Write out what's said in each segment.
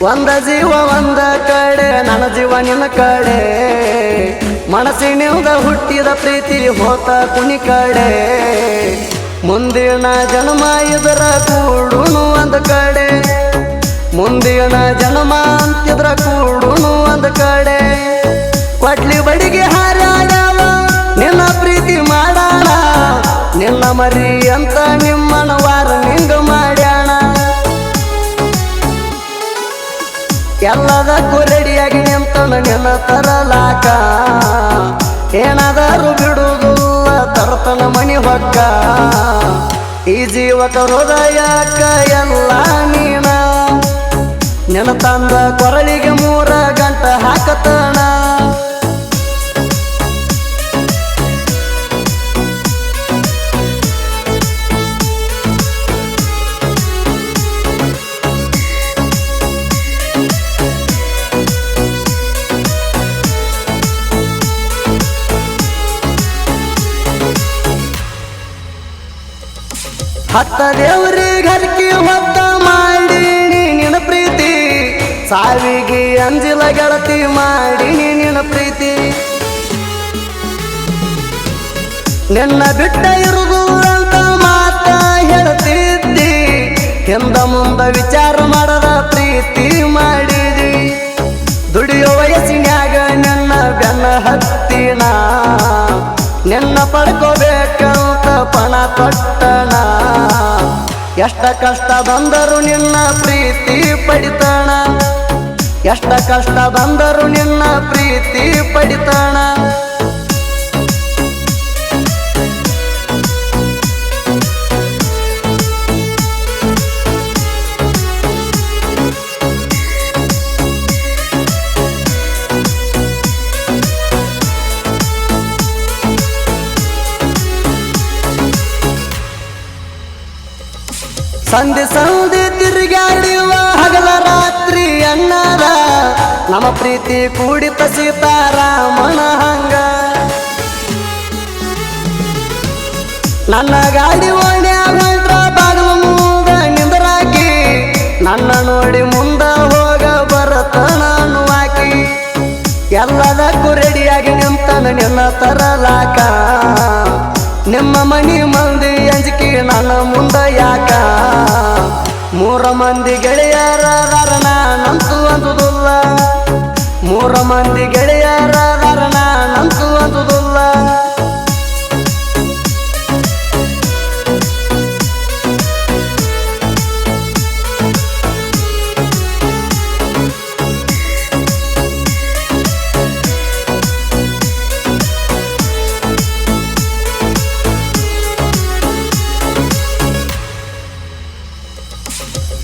ಒಂದ ಜೀವ ಒಂದ ಕಡೆ ನನ್ನ ಜೀವ ನಿನ್ನ ಕಡೆ ಮನಸ್ಸಿನಿಂದ ಹುಟ್ಟಿದ ಪ್ರೀತಿ ಹೋತ ಕುನಿ ಕಡೆ ಮುಂದಿನ ಜನ್ಮ ಇದರ ಕೂಡುನು ಒಂದ ಕಡೆ ಮುಂದಿನ ಜನ್ಮ ಅಂತಿದ್ರ ಕೂಡುನು ಒಂದ ಕಡೆ ಕೊಡ್ಲಿ ಬಡಿಗೆ ಹಾರಾಡವ ನಿನ್ನ ಪ್ರೀತಿ ಮಾಡೋಣ ನಿನ್ನ ಮರಿ ಅಂತ ನಿಮ್ಮನ ವಾರ ನಿಂಗ ಮಾಡ್ಯಾಣ ಎಲ್ಲದಕ್ಕೂ ರೆಡಿಯಾಗಿ ನಿಂತನ ನಿನ್ನ ತರಲಾಕ ಏನಾದರೂ ಬಿಡುವುದಿಲ್ಲ ತರ್ತನ ಮನಿ ಹೊಕ್ಕ ಈ ಜೀವಕ ಹೃದಯಕ್ಕ ಎಲ್ಲ ನೀನ ನೆನ ತಂದ ಕೊರಳಿಗೆ 3 ಗಂಟೆ ಹಾಕತಣ ಹತ್ತ ದೇವ್ರಿಗೆ ಹರಕಿ ಹೊತ್ತ ಮಾಡೀನಿ ನಿನ್ನ ಪ್ರೀತಿ ಸಾವಿಗೆ ಅಂಜಿಲ ಗೆಳತಿ ಮಾಡೀನಿ ನಿನ್ನ ಪ್ರೀತಿ ನಿನ್ನ ಬಿಟ್ಟ ಇರುವುದು ಅಂತ ಮಾತ ಹೇಳ್ತಿದ್ದಿ ಹಿಂದ ಮುಂದ ವಿಚಾರ ಮಾಡದ ಪ್ರೀತಿ ಮಾಡಿದಿ ದುಡಿಯೋ ವಯಸ್ಸಿನ್ಯಾಗ ನಿನ್ನ ಬೆನ್ನ ಹತ್ತಿನ ನಿನ್ನ ಪಡ್ಕೋಬೇಕಂತ ಪಣ ತೊಟ್ಟಣ ಎಷ್ಟ ಕಷ್ಟ ಬಂದರು ನಿನ್ನ ಪ್ರೀತಿ ಪಡಿತಾಣ ಎಷ್ಟ ಕಷ್ಟ ಬಂದರು ನಿನ್ನ ಪ್ರೀತಿ ಪಡಿತಾಣ ಸಂಧಿ ಸಂಧಿ ತಿರುಗಾಡಿವ ಹಗಲ ರಾತ್ರಿ ಅಣ್ಣರ ನಮ್ಮ ಪ್ರೀತಿ ಕೂಡಿತ ಸೀತಾರಾಮನ ಹಂಗ ನನ್ನ ಗಾಡಿ ಓಣ್ಯಾಗ ಬಾಗಿಲು ಮುಂದ ನಿಂದರಾಕಿ ನನ್ನ ನೋಡಿ ಮುಂದ ಹೋಗ ಬರತನ ಹಾಕಿ ಎಲ್ಲದಕ್ಕೂ ರೆಡಿಯಾಗಿ ನಿಂತನ ನಿನ್ನ ತರಲಾಕ ನಿಮ್ಮ ಮನಿ ಮಂದಿ ಅಂಜಿಕೆ ನನ್ನ ಮುಂದ ಯಾಕ 3 ಮಂದಿ ಗೆಳೆಯರಾದಾರ ನಾನಂತೂ ಅಂದುದಿಲ್ಲ 3 ಮಂದಿ ಗೆಳೆಯರಾದಾರ ನಾನಂತೂ ಅಂದುದಿಲ್ಲ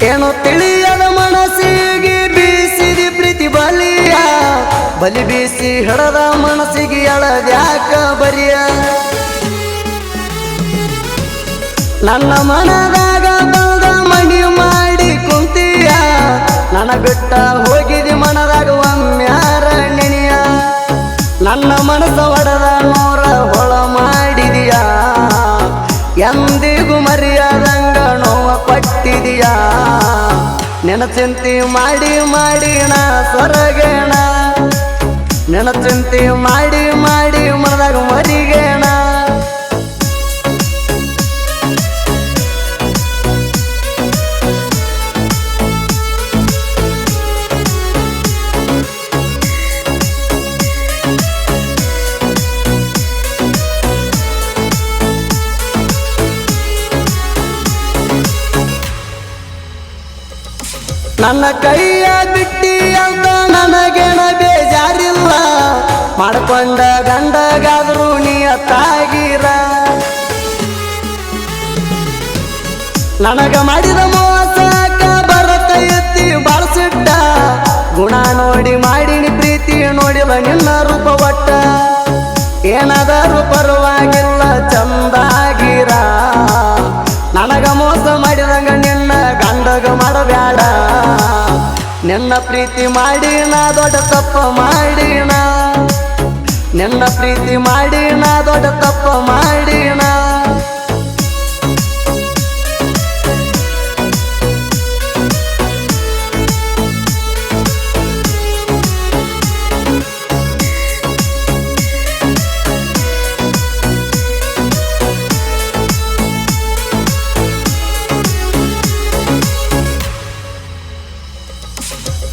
ಏನೋ ತಿಳಿಯದ ಮನಸ್ಸಿಗೆ ಬೀಸಿದಿ ಪ್ರೀತಿ ಬಲಿಯ ಬಲಿ ಬೀಸಿ ಹಿಡದ ಮನಸ್ಸಿಗೆ ಎಳದ್ಯಾಕ ಬರಿಯ ನನ್ನ ಮನದಾಗ ಬಂದ ಮಣಿ ಮಾಡಿ ಕುಂತೀಯ ನನ್ನ ಬಿಟ್ಟ ಹೋಗಿದಿ ಮನದಾಗ ಒಮ್ಮ್ಯಾರ ನೆನೆಯ ನನ್ನ ಮನಸ್ಸ ಒಡದ 100 ಹೊಳ ಮಾಡಿದೀಯ ಎಂದಿಗೂ ಮರ್ಯಾದಂಗ ನೋವ ಕೊಟ್ಟಿದೀಯ ನೆನ ಚಿಂತೆ ಮಾಡಿ ಮಾಡಿ ನಾ ಸ್ವರಗೇಣ ನೆನ ಚಿಂತೆ ಮಾಡಿ ಮಾಡಿ ಮನದಾಗ ಮರಿಗೇಣ ನನ್ನ ಕೈಯ ಬಿಟ್ಟಿ ಅಂತ ನನಗೇನ ಬೇಜಾರಿಲ್ಲ ಮಾಡ್ಕೊಂಡ ಗಂಡಗಾದ್ರು ನಿಯತ್ತಾಗಿರ ನನಗ ಮಾಡಿದ ಮೋಸಕ ಬರತ ಎತ್ತಿ ಬಾಳ್ಸಿಟ್ಟ ಗುಣ ನೋಡಿ ಮಾಡಿನಿ ಪ್ರೀತಿ ನೋಡಿಲ್ಲ ನಿನ್ನ ರೂಪ ಒಟ್ಟ ಏನಾದರೂ ಪರವಾಗಿಲ್ಲ ಚಂದಾಗಿರ ನನಗ ಮೋಸ ಮಾಡಿದಂಗ ನಿನ್ನ ಗಂಡಗ ಮಾಡಬ್ಯಾಡ ನಿನ್ನ ಪ್ರೀತಿ ಮಾಡಿ ನಾ ದೊಡ್ಡ ತಪ್ಪ ಮಾಡಿನ ನಿನ್ನ ಪ್ರೀತಿ ಮಾಡಿ ನಾ ದೊಡ್ಡ ತಪ್ಪ ಮಾಡಿನ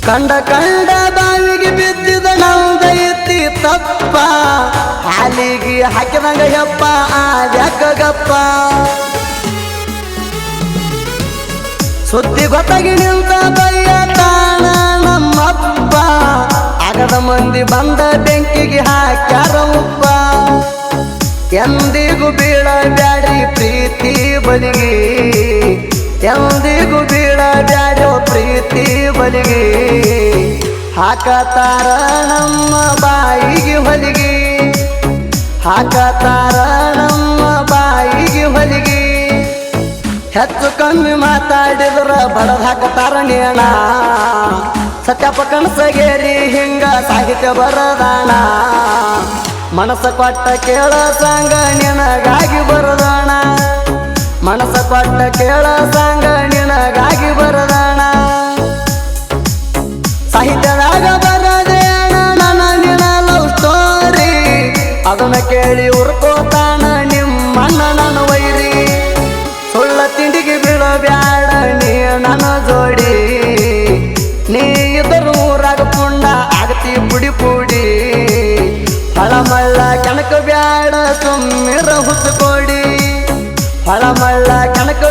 ಕಂಡ ಕಂಡ ಬಾವಿಗೆ ಬಿದ್ದಿದ ನಮ್ದೈತಿ ತಪ್ಪ ಹಾಲಿಗೆ ಹಾಕಿದಂಗ ಯಪ್ಪ ಆದ್ಯಾಕಗಪ್ಪ ಸುದ್ದಿ ಗೊತ್ತಾಗಿ ನಿಂತ ಬಯ್ಯ ತಾಣ ನಮ್ಮಪ್ಪ ಆಗದ ಮಂದಿ ಬಂದ ಬೆಂಕಿಗೆ ಹಾಕ್ಯಾರ ಉಪ್ಪ ಎಂದಿಗೂ ಬೀಳಬ್ಯಾಡ್ರಿ ಪ್ರೀತಿ ಬಲಿಗೆ ಎಂದಿಗೂ ಬೀಳಬ್ಯಾಡ್ಯೋ ಪ್ರೀತಿ ಬಲಿಗೆ ಹಾಕತಾರ ನಮ್ಮ ಬಾಯಿಗೆ ಹೊಲಿಗೆ ಹಾಕತಾರ ನಮ್ಮ ಬಾಯಿಗೆ ಹೊಲಿಗೆ ಹೆಚ್ಚು ಕಮ್ಮಿ ಮಾತಾಡಿದ್ರ ಬಡದ್ ಹಾಕತಾರ ನೇಣ ಸತ್ಯಪ್ಪ ಕನಸಗೇರಿ ಹಿಂಗ ಸಾಹಿತ್ಯ ಬರದಾಣ ಮನಸ್ಸ ಕೊಟ್ಟ ಕೇಳ ಸಂಗ ನಿನಗಾಗಿ ಬರದಾಣ ಮನಸ್ಸ ಕೊಟ್ಟ ಕೇಳ ಸಂಗ ನಿನಗಾಗಿ ಬರದಾಣ ಸಾಹಿತ್ಯದಾಗ ಬರದೇಣ ನನ್ನ ನಿನ ಲವ್ ಸ್ಟೋರಿ ಅದನ್ನ ಕೇಳಿ ಉರ್ಕೋತಾನ ನಿಮ್ಮಣ್ಣ ನನ್ನ ವೈರಿ ಸುಳ್ಳ ತಿಂಡಿಗೆ ಬೀಳಬ್ಯಾಡ ನೀ ನನ್ನ ಜೋಡಿ ನೀ ಇದರು ಊರಾಗ ಪುಂಡ ಆಗತಿ ಪುಡಿ ಪುಡಿ ಹಳಮಳ್ಳ ಕಣಕ ಬ್ಯಾಡ ಸುಮ್ಮಿರ ಹುಚ್ಚು ಕೊಡಿ ಹಳಮಳ್ಳ ಕಣಕ